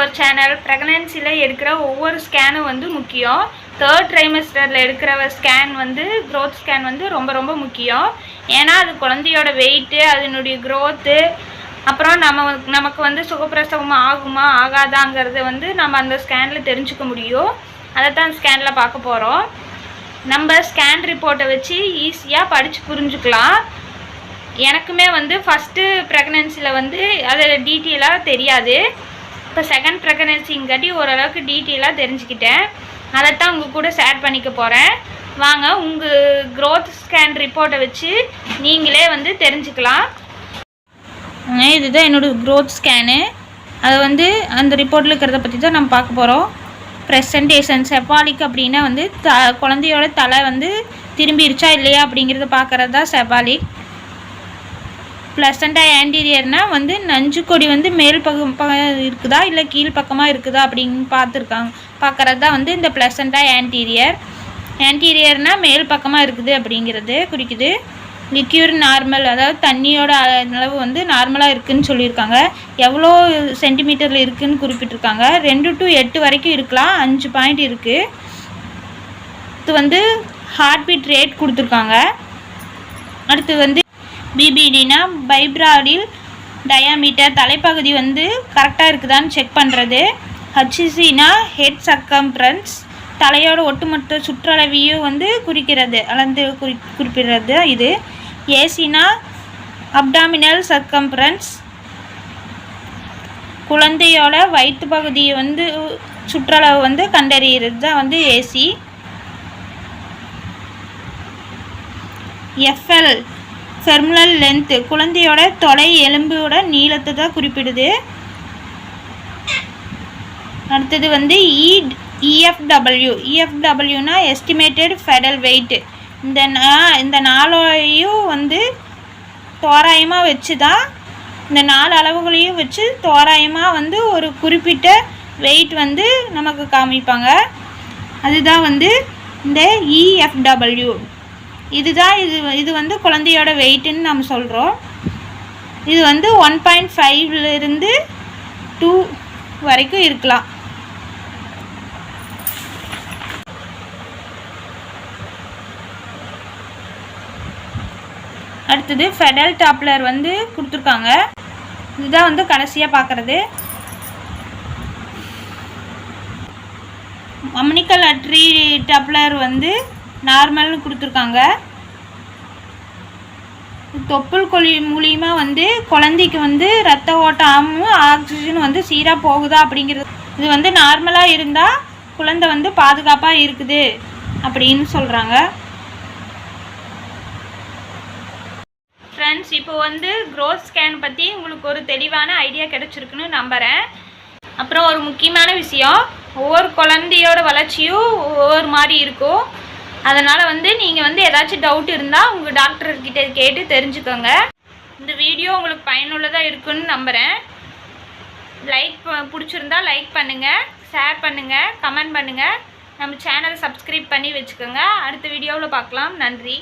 Our channel. ப்ரெக்னன்சியில் எடுக்கிற ஒவ்வொரு ஸ்கேனும் வந்து முக்கியம். 3rd ட்ரைமஸ்டரில் எடுக்கிற ஸ்கேன் வந்து க்ரோத் ஸ்கேன் வந்து ரொம்ப ரொம்ப முக்கியம். ஏன்னா அது குழந்தையோட வெயிட்டு, அதனுடைய க்ரோத்து, அப்புறம் நமக்கு வந்து சுகப்பிரசவம் ஆகுமா ஆகாதாங்கிறத வந்து நம்ம அந்த ஸ்கேனில் தெரிஞ்சுக்க முடியும். அதை தான் ஸ்கேனில் பார்க்க போகிறோம். நம்ம ஸ்கேன் ரிப்போர்ட்டை வச்சு ஈஸியாக படித்து புரிஞ்சுக்கலாம். எனக்குமே வந்து ஃபஸ்ட்டு ப்ரெக்னன்சியில் வந்து அது டீட்டெயிலாக தெரியாது. இப்போ செகண்ட் ப்ரெக்னன்சிங்காட்டி ஓரளவுக்கு டீட்டெயிலாக தெரிஞ்சுக்கிட்டேன். அதைத்தான் உங்கள் கூட ஷேர் பண்ணிக்க போகிறேன். வாங்க உங்கள் க்ரோத் ஸ்கேன் ரிப்போர்ட்டை வச்சு நீங்களே வந்து தெரிஞ்சுக்கலாம். இதுதான் என்னோடய க்ரோத் ஸ்கேனு. அதை வந்து அந்த ரிப்போர்ட்டில் இருக்கிறத பற்றி தான் நம்ம பார்க்க போகிறோம். ப்ரெசன்டேஷன் செபாலிக் அப்படின்னா வந்து குழந்தையோட தலை வந்து திரும்பிடுச்சா இல்லையா அப்படிங்கிறத பார்க்குறது தான் செபாலிக். ப்ளசண்டா ஆன்டீரியர்னால் வந்து நஞ்சுக்கொடி வந்து மேல் பக்கம் இருக்குதா இல்லை கீழ் பக்கமாக இருக்குதா அப்படின்னு பார்க்குறது தான் வந்து இந்த ப்ளசண்டா ஆன்டீரியர். ஆன்டீரியர்னால் மேல் பக்கமாக இருக்குது அப்படிங்கிறது குறிக்குது. லிக்யூர் நார்மல், அதாவது தண்ணியோட அளவு வந்து நார்மலாக இருக்குதுன்னு சொல்லியிருக்காங்க. எவ்வளோ சென்டிமீட்டரில் இருக்குதுன்னு குறிப்பிட்டிருக்காங்க. 2 to 8 வரைக்கும் இருக்கலாம். 5 பாயிண்ட் இருக்குது. இது வந்து ஹார்ட் பீட் ரேட் கொடுத்துருக்காங்க. அடுத்து வந்து பிபிடினா பைப்ராடில் டயாமீட்டர், தலைப்பகுதி வந்து கரெக்டாக இருக்குதான்னு செக் பண்ணுறது. ஹச்சிசினா ஹெட் சர்க்கம்ஃபரன்ஸ், தலையோட ஒட்டுமொத்த சுற்றளவையும் வந்து குறிக்கிறது, அளந்து குறிப்பிடுறது இது. ஏசினா அப்டாமினல் சர்க்கம்ஃபரன்ஸ், குழந்தையோட வயிற்று பகுதியை வந்து சுற்றளவு வந்து கண்டறிகிறது தான் வந்து ஏசி. எஃப்எல் ஃபெர்முலல் லென்த்து, குழந்தையோட தொடை எலும்போட நீளத்தை தான் குறிப்பிடுது. அடுத்தது வந்து இஎஃப்டபிள்யூனா எஸ்டிமேட்டட் ஃபெடல் வெயிட். இந்த நாளையும் வந்து தோராயமாக வச்சு தான், இந்த 4 அளவுகளையும் வச்சு தோராயமாக வந்து ஒரு குறிப்பிட்ட வெயிட் வந்து நமக்கு காமிப்பாங்க. அதுதான் வந்து இந்த இஎஃப்டபிள்யூ. இதுதான் இது வந்து குழந்தையோட வெயிட்டுன்னு நம்ம சொல்கிறோம். இது வந்து 1.5 to 2 வரைக்கும் இருக்கலாம். அடுத்தது ஃபெடல் டாப்லர் வந்து கொடுத்துருக்காங்க. இதுதான் வந்து கடைசியாக பார்க்குறது. அம்னிக்கல் அட்ரி டாப்லர் வந்து நார்மல்னு கொடுத்துருக்காங்க. தொப்புள் கொழி மூலியமாக வந்து குழந்தைக்கு வந்து ரத்த ஓட்டமும் ஆக்சிஜன் வந்து சீராக போகுதா அப்படிங்கிறது. இது வந்து நார்மலாக இருந்தால் குழந்தை வந்து பாதுகாப்பாக இருக்குது அப்படின்னு சொல்கிறாங்க. ஃப்ரெண்ட்ஸ், இப்போ வந்து க்ரோத் ஸ்கேன் பற்றி உங்களுக்கு ஒரு தெளிவான ஐடியா கிடச்சிருக்குன்னு நம்புகிறேன். அப்புறம் ஒரு முக்கியமான விஷயம், ஒவ்வொரு குழந்தையோட வளர்ச்சியும் ஒவ்வொரு மாதிரி இருக்கும். அதனால் வந்து நீங்கள் வந்து ஏதாச்சும் டவுட் இருந்தால் உங்கள் டாக்டர்கிட்ட கேட்டு தெரிஞ்சுக்கோங்க. இந்த வீடியோ உங்களுக்கு பயனுள்ளதாக இருக்குன்னு நம்புகிறேன். பிடிச்சிருந்தா லைக் பண்ணுங்கள், ஷேர் பண்ணுங்கள், கமெண்ட் பண்ணுங்கள். நம்ம சேனலை சப்ஸ்கிரைப் பண்ணி வச்சுக்கோங்க. அடுத்த வீடியோவில் பார்க்கலாம். நன்றி.